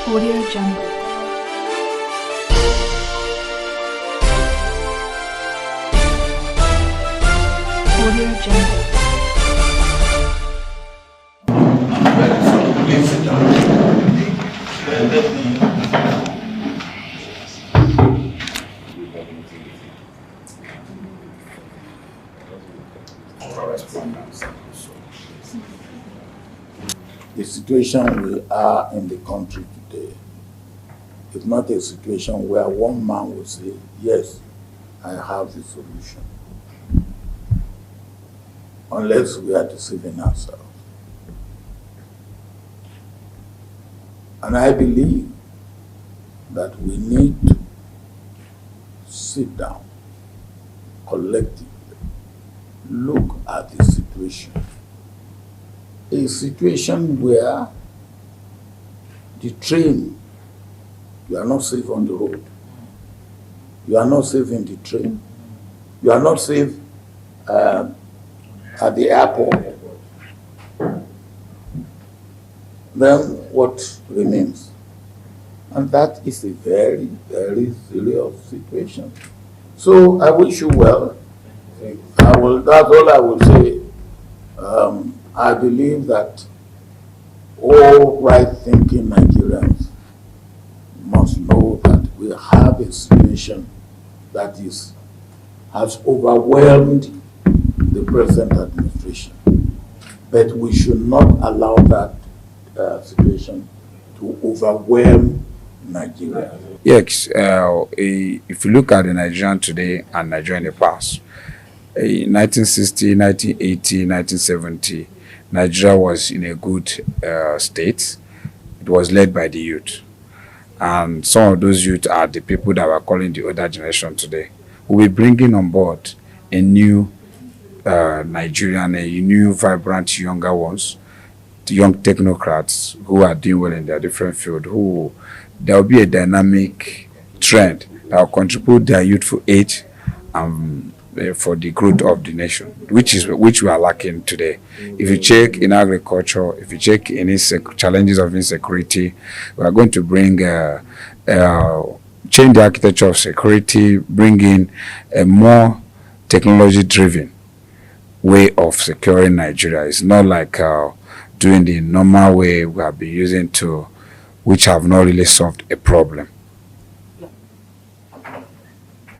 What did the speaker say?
Audio Jungle. Audio Jungle. The situation we are in the country today is not a situation where one man will say, yes, I have the solution. Unless we are deceiving ourselves. And I believe that we need to sit down collectively, look at the situation. A situation where the train, you are not safe on the road. You are not safe in the train. You are not safe at the airport. Then what remains? And that is a very, very serious situation. So I wish you well. That's all I will say. I believe that all right-thinking Nigerians must know that we have a situation that has overwhelmed the present administration. But we should not allow that situation to overwhelm Nigeria. Yes, if you look at the Nigerian today and Nigeria in the past, in 1960, 1980, 1970, Nigeria was in a good state. It was led by the youth. And some of those youth are the people that we're calling the older generation today. We'll be bringing on board a new Nigerian, a new vibrant younger ones, young technocrats who are doing well in their different field, there will be a dynamic trend that will contribute their youthful age for the growth of the nation, which we are lacking today. If you check in agriculture, if you check in challenges of insecurity, we are going to bring change the architecture of security, bring in a more technology-driven way of securing Nigeria. It's not like doing the normal way we have been using which have not really solved a problem.